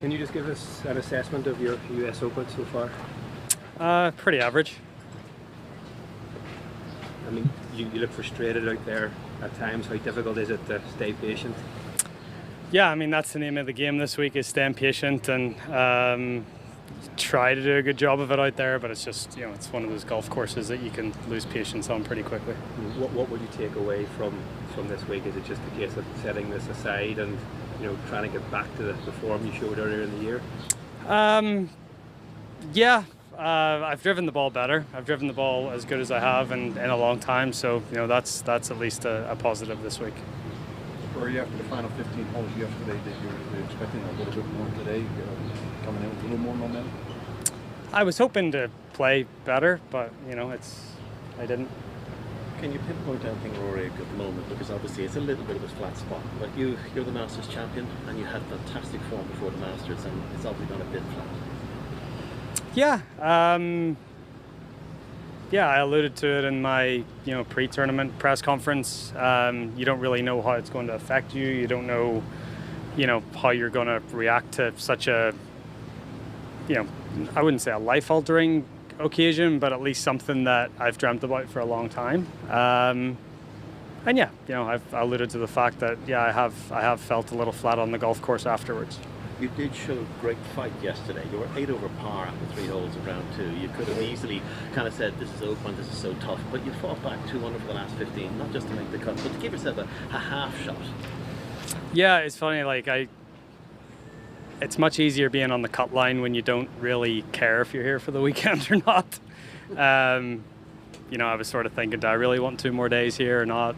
Can you just give us an assessment of your US Open so far? Pretty average. I mean, you look frustrated out there at times. How difficult is it to stay patient? Yeah, I mean, that's the name of the game this week, is staying patient and try to do a good job of it out there, but it's just, it's one of those golf courses that you can lose patience on pretty quickly. What would you take away from this week? Is it just a case of setting this aside and trying to get back to the form you showed earlier in the year? Yeah, I've driven the ball better. I've driven the ball as good as I have in a long time, so that's at least a positive this week. Rory, after the final 15 holes yesterday, that you're expecting a little bit more today, coming in with a little more momentum? I was hoping to play better, but I didn't. Can you pinpoint anything, Rory, at the moment? Because obviously it's a little bit of a flat spot, but you're the Masters champion and you had fantastic form before the Masters, and it's obviously gone a bit flat. Yeah, I alluded to it in my pre-tournament press conference. You don't really know how it's going to affect you. You don't know how you're going to react to such a I wouldn't say a life-altering occasion, but at least something that I've dreamt about for a long time. And yeah, I've alluded to the fact that I have felt a little flat on the golf course afterwards. You did show great fight yesterday. You were 8 over par after 3 holes of round 2. You could have easily kind of said, this is open, this is so tough, but you fought back 2 under for the last 15, not just to make the cut, but to give yourself a half shot. Yeah, it's funny, it's much easier being on the cut line when you don't really care if you're here for the weekend or not. I was sort of thinking, do I really want 2 more days here or not?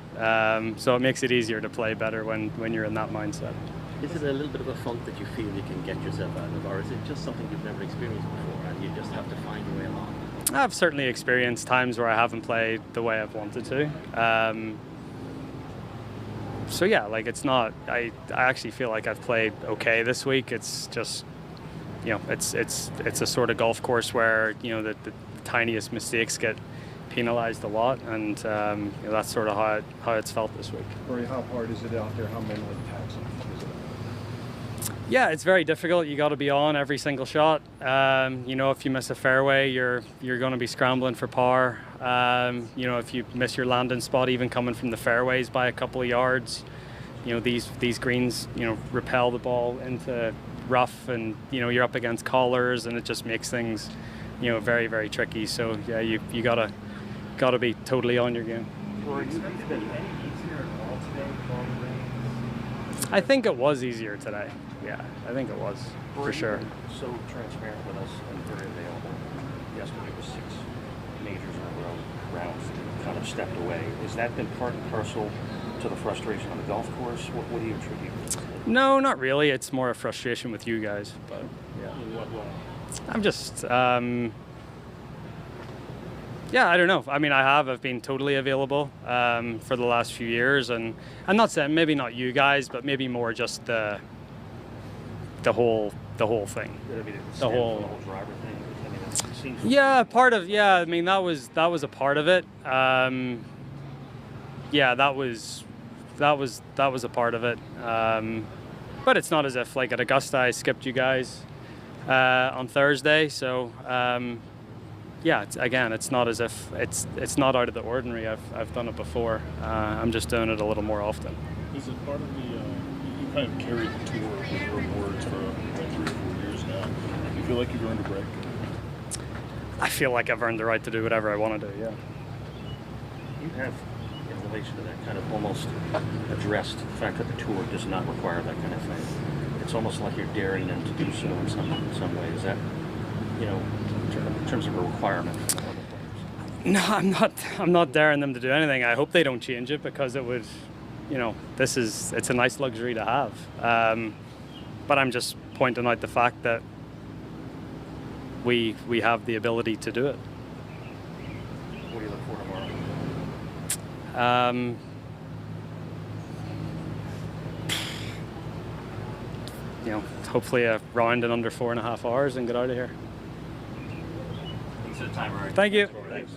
So it makes it easier to play better when you're in that mindset. Is it a little bit of a funk that you feel you can get yourself out of, or is it just something you've never experienced before and you just have to find your way along? I've certainly experienced times where I haven't played the way I've wanted to. So yeah, it's not, I actually feel like I've played okay this week. It's just, it's a sort of golf course where, the tiniest mistakes get penalized a lot, and that's sort of how it's felt this week. Rory, how hard is it out there? How mentally taxing is it? Yeah, it's very difficult. You got to be on every single shot. If you miss a fairway, you're going to be scrambling for par. If you miss your landing spot, even coming from the fairways by a couple of yards, these greens, repel the ball into rough, and you're up against collars, and it just makes things, very, very tricky. So yeah, you gotta be totally on your game. I think it was easier today. Yeah, I think it was, for sure. So transparent with us and very available. Yesterday was 6 majors in a row, rounds kind of stepped away. Has that been part and parcel to the frustration on the golf course? What do you attribute? No, not really. It's more a frustration with you guys. But yeah, I'm just, I don't know. I mean, I've been totally available for the last few years, and I'm not saying maybe not you guys, but maybe more just the whole thing. The whole driver thing. I mean, it seems part of I mean, that was a part of it. That was a part of it. But it's not as if at Augusta I skipped you guys on Thursday, so. It's not as if it's not out of the ordinary. I've done it before. I'm just doing it a little more often. Is it part of the, you kind of carried the tour with your awards for 3 or 4 years now. Do you feel like you've earned a break? I feel like I've earned the right to do whatever I want to do, yeah. You have, in relation to that, kind of almost addressed the fact that the tour does not require that kind of thing. It's almost like you're daring them to do so in some way. Is that, in terms of a requirement for other players? No, I'm not daring them to do anything. I hope they don't change it, because it would, it's a nice luxury to have. But I'm just pointing out the fact that we have the ability to do it. What do you look for tomorrow? Hopefully a round in under 4.5 hours and get out of here. Thanks for the time, Rory. Thank you. Thanks.